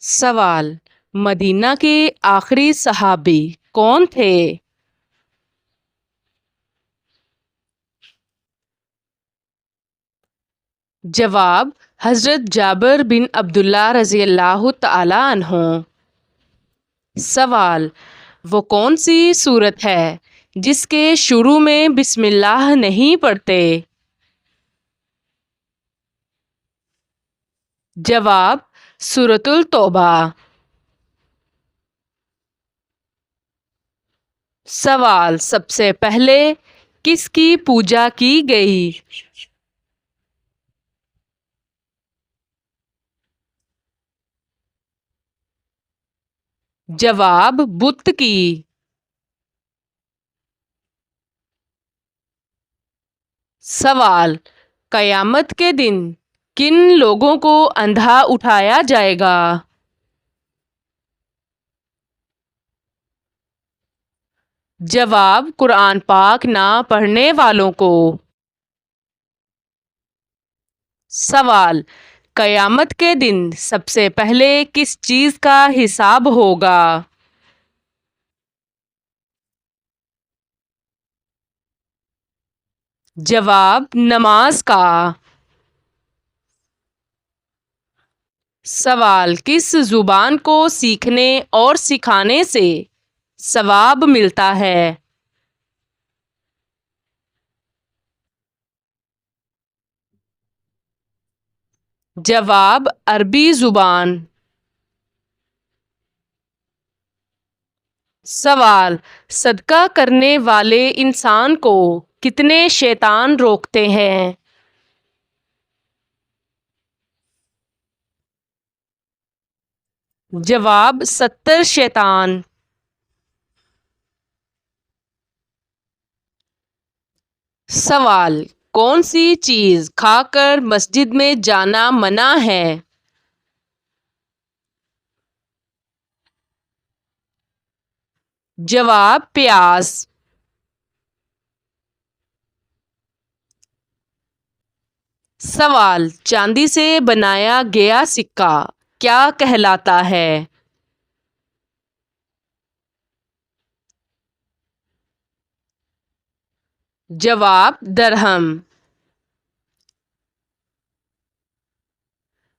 سوال: مدینہ کے آخری صحابی کون تھے؟ جواب: حضرت جابر بن عبداللہ رضی اللہ تعالی عنہ۔ سوال: وہ کون سی سورت ہے جس کے شروع میں بسم اللہ نہیں پڑھتے؟ جواب: سورۃ التوبہ۔ سوال: سب سے پہلے کس کی پوجا کی گئی؟ جواب: بت کی۔ سوال: قیامت کے دن کن لوگوں کو اندھا اٹھایا جائے گا؟ جواب: قرآن پاک نہ پڑھنے والوں کو۔ سوال: قیامت کے دن سب سے پہلے کس چیز کا حساب ہوگا؟ جواب: نماز کا۔ سوال: کس زبان کو سیکھنے اور سکھانے سے ثواب ملتا ہے؟ جواب: عربی زبان۔ سوال: صدقہ کرنے والے انسان کو کتنے شیطان روکتے ہیں؟ جواب: 70 شیطان۔ سوال: کون سی چیز کھا کر مسجد میں جانا منع ہے؟ جواب: پیاز۔ سوال: چاندی سے بنایا گیا سکہ کیا کہلاتا ہے؟ جواب: درہم۔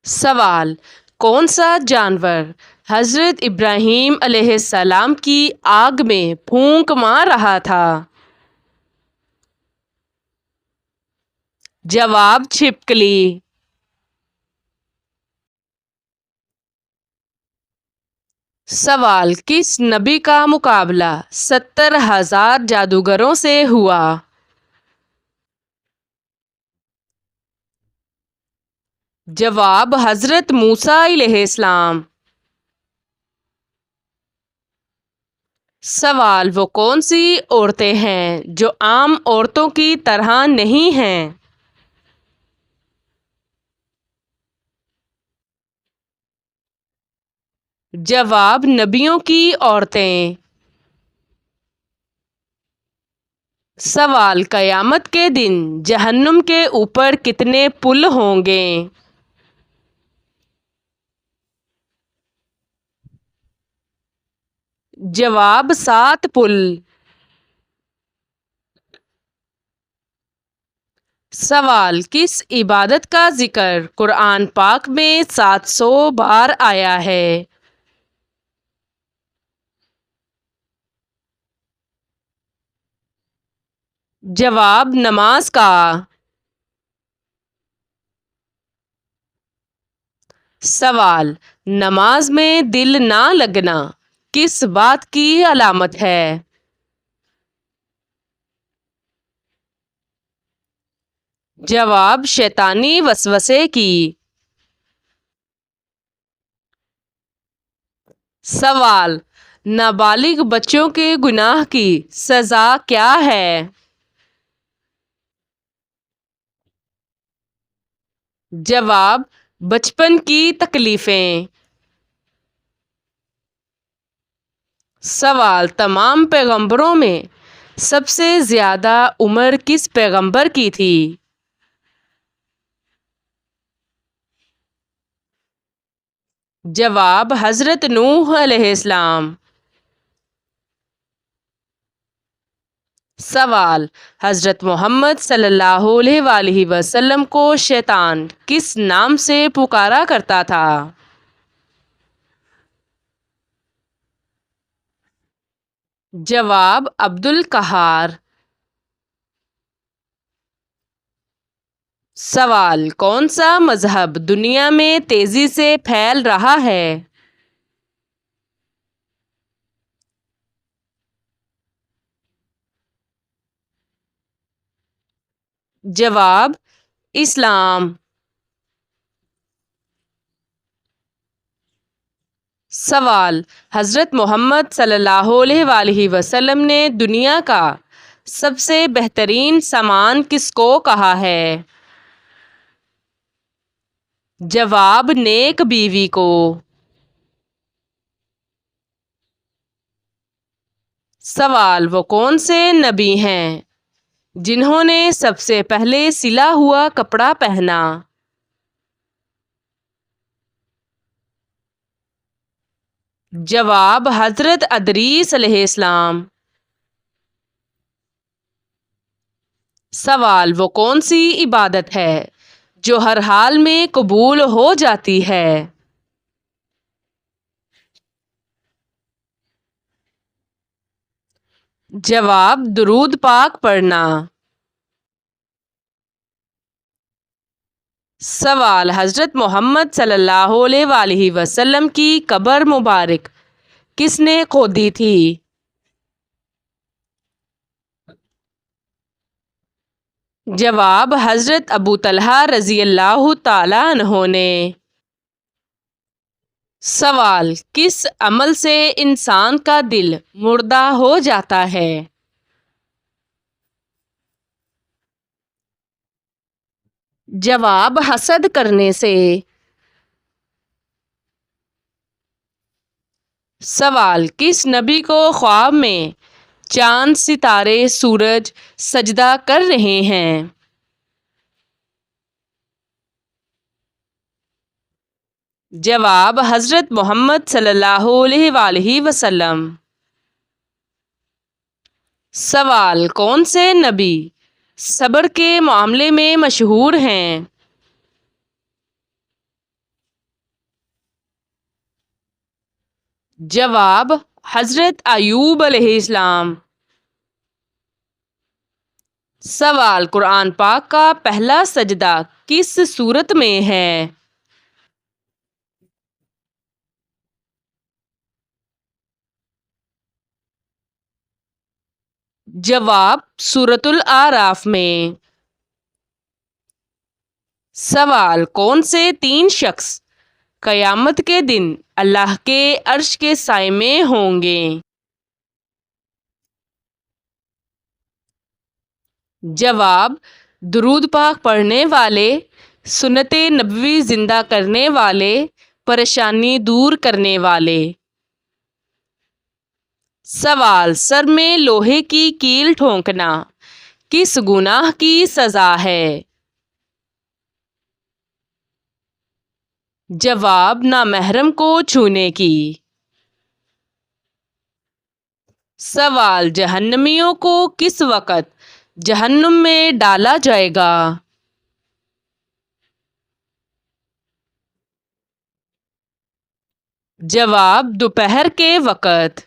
سوال: کون سا جانور حضرت ابراہیم علیہ السلام کی آگ میں پھونک مار رہا تھا؟ جواب: چھپکلی۔ سوال: کس نبی کا مقابلہ 70,000 جادوگروں سے ہوا؟ جواب: حضرت موسیٰ علیہ السلام۔ سوال: وہ کون سی عورتیں ہیں جو عام عورتوں کی طرح نہیں ہیں؟ جواب: نبیوں کی عورتیں۔ سوال: قیامت کے دن جہنم کے اوپر کتنے پل ہوں گے؟ جواب: 7 پل۔ سوال: کس عبادت کا ذکر قرآن پاک میں 700 بار آیا ہے؟ جواب: نماز کا۔ سوال: نماز میں دل نہ لگنا کس بات کی علامت ہے؟ جواب: شیطانی وسوسے کی۔ سوال: نابالغ بچوں کے گناہ کی سزا کیا ہے؟ جواب: بچپن کی تکلیفیں۔ سوال: تمام پیغمبروں میں سب سے زیادہ عمر کس پیغمبر کی تھی؟ جواب حضرت نوح علیہ السلام۔ سوال، حضرت محمد صلی اللہ علیہ وآلہ وسلم کو شیطان کس نام سے پکارا کرتا تھا؟ جواب عبد القہار۔ سوال، کون سا مذہب دنیا میں تیزی سے پھیل رہا ہے؟ جواب اسلام۔ سوال، حضرت محمد صلی اللہ علیہ وآلہ وسلم نے دنیا کا سب سے بہترین سامان کس کو کہا ہے؟ جواب نیک بیوی کو۔ سوال، وہ کون سے نبی ہیں جنہوں نے سب سے پہلے سلا ہوا کپڑا پہنا؟ جواب حضرت ادریس علیہ السلام۔ سوال، وہ کون سی عبادت ہے جو ہر حال میں قبول ہو جاتی ہے؟ جواب درود پاک پڑھنا۔ سوال، حضرت محمد صلی اللہ علیہ وآلہ وسلم کی قبر مبارک کس نے کھودی تھی؟ جواب حضرت ابو طلحہ رضی اللہ تعالیٰ عنہ نے۔ سوال، کس عمل سے انسان کا دل مردہ ہو جاتا ہے؟ جواب حسد کرنے سے۔ سوال، کس نبی کو خواب میں چاند، ستارے، سورج سجدہ کر رہے ہیں؟ جواب حضرت محمد صلی اللہ علیہ وآلہ وسلم۔ سوال، کون سے نبی صبر کے معاملے میں مشہور ہیں؟ جواب حضرت ایوب علیہ السلام۔ سوال، قرآن پاک کا پہلا سجدہ کس سورت میں ہے؟ جواب سورۃ الاعراف میں۔ سوال، کون سے تین شخص قیامت کے دن اللہ کے عرش کے سائے میں ہوں گے؟ جواب درود پاک پڑھنے والے، سنت نبوی زندہ کرنے والے، پریشانی دور کرنے والے۔ سوال، سر میں لوہے کی کیل ٹھونکنا کس گناہ کی سزا ہے؟ جواب نامحرم کو چھونے کی۔ سوال، جہنمیوں کو کس وقت جہنم میں ڈالا جائے گا؟ جواب دوپہر کے وقت۔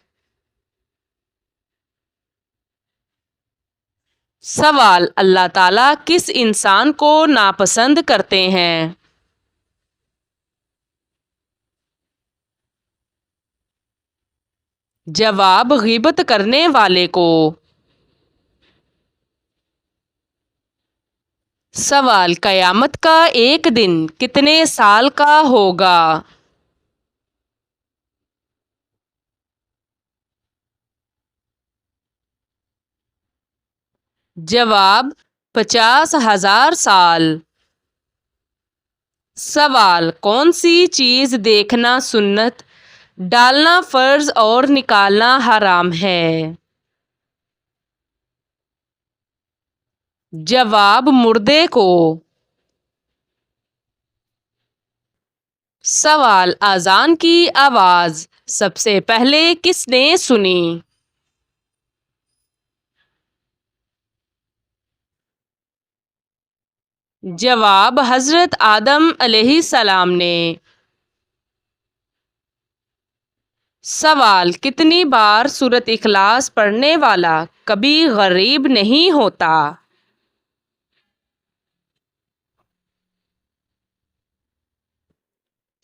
سوال، اللہ تعالیٰ کس انسان کو ناپسند کرتے ہیں؟ جواب غیبت کرنے والے کو۔ سوال، قیامت کا ایک دن کتنے سال کا ہوگا؟ جواب 50,000 سال۔ سوال، کون سی چیز دیکھنا سنت، ڈالنا فرض اور نکالنا حرام ہے؟ جواب مردے کو۔ سوال: اذان کی آواز سب سے پہلے کس نے سنی؟ جواب: حضرت آدم علیہ السلام نے۔ سوال: کتنی بار سورۃ اخلاص پڑھنے والا کبھی غریب نہیں ہوتا؟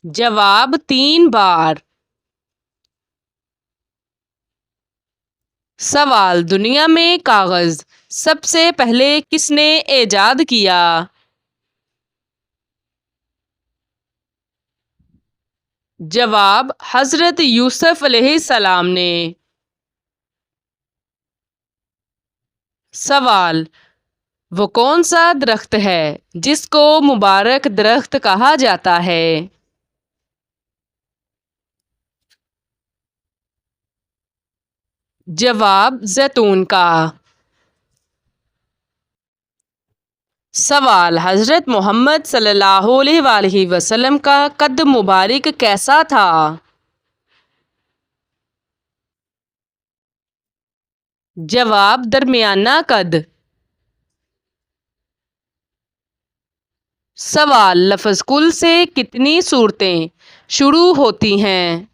جواب: 3 بار۔ سوال: دنیا میں کاغذ سب سے پہلے کس نے ایجاد کیا؟ جواب: حضرت یوسف علیہ السلام نے۔ سوال: وہ کون سا درخت ہے جس کو مبارک درخت کہا جاتا ہے؟ جواب: زیتون کا۔ سوال: حضرت محمد صلی اللہ علیہ وآلہ وسلم کا قد مبارک کیسا تھا؟ جواب: درمیانہ قد۔ سوال: لفظ کل سے کتنی صورتیں شروع ہوتی ہیں؟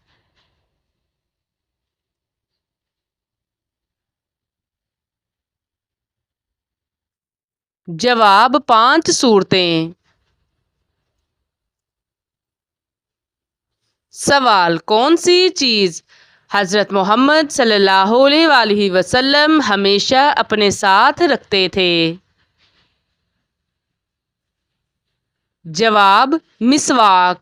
جواب: 5 صورتیں۔ سوال: کون سی چیز حضرت محمد صلی اللہ علیہ وآلہ وسلم ہمیشہ اپنے ساتھ رکھتے تھے؟ جواب: مسواک۔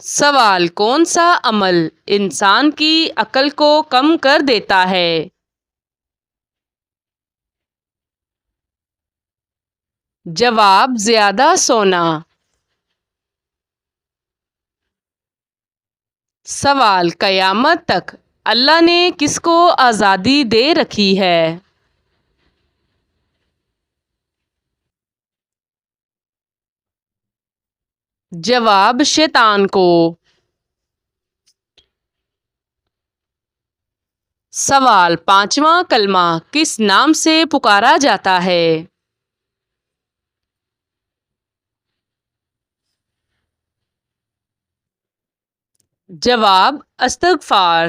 سوال: کون سا عمل انسان کی عقل کو کم کر دیتا ہے؟ جواب: زیادہ سونا۔ سوال: قیامت تک اللہ نے کس کو آزادی دے رکھی ہے؟ جواب: شیطان کو۔ سوال: 5واں کلمہ کس نام سے پکارا جاتا ہے؟ جواب: استغفار۔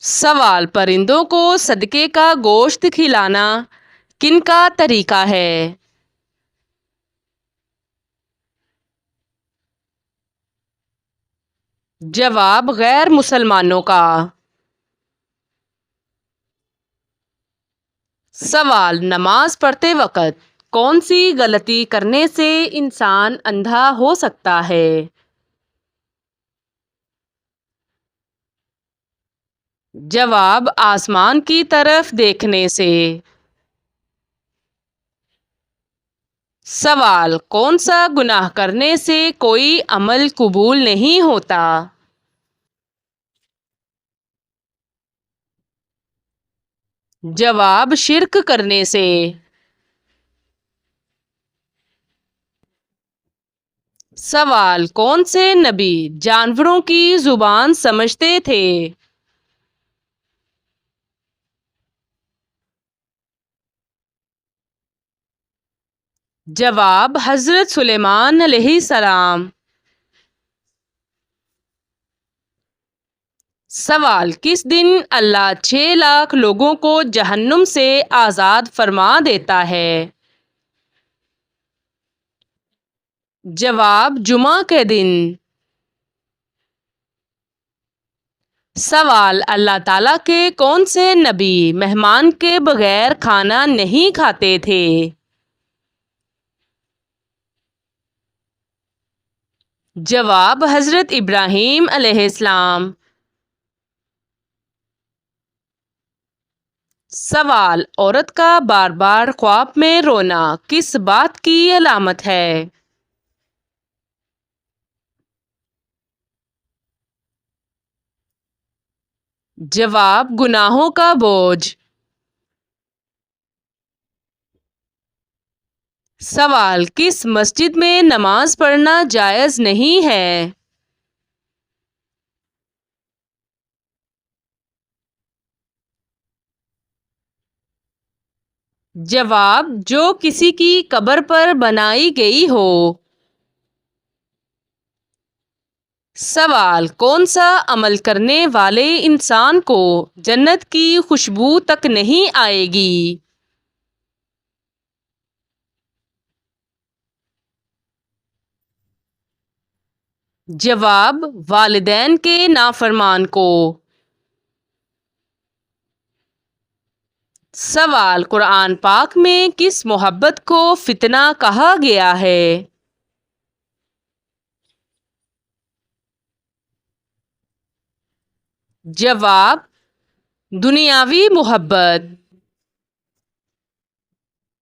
سوال: پرندوں کو صدقے کا گوشت کھلانا کن کا طریقہ ہے؟ جواب: غیر مسلمانوں کا۔ سوال: نماز پڑھتے وقت کون سی غلطی کرنے سے انسان اندھا ہو سکتا ہے؟ جواب: آسمان کی طرف دیکھنے سے۔ سوال: کون سا گناہ کرنے سے کوئی عمل قبول نہیں ہوتا؟ جواب: شرک کرنے سے۔ سوال: کون سے نبی جانوروں کی زبان سمجھتے تھے؟ جواب: حضرت سلیمان علیہ السلام۔ سوال: کس دن اللہ 6 لاکھ لوگوں کو جہنم سے آزاد فرما دیتا ہے؟ جواب: جمعہ کے دن۔ سوال: اللہ تعالیٰ کے کون سے نبی مہمان کے بغیر کھانا نہیں کھاتے تھے؟ جواب: حضرت ابراہیم علیہ السلام۔ سوال: عورت کا بار بار خواب میں رونا کس بات کی علامت ہے؟ جواب: گناہوں کا بوجھ۔ سوال، کس مسجد میں نماز پڑھنا جائز نہیں ہے؟ جواب، جو کسی کی قبر پر بنائی گئی ہو۔ سوال، کون سا عمل کرنے والے انسان کو جنت کی خوشبو تک نہیں آئے گی؟ جواب، والدین کے نافرمان کو۔ سوال، قرآن پاک میں کس محبت کو فتنہ کہا گیا ہے؟ جواب، دنیاوی محبت۔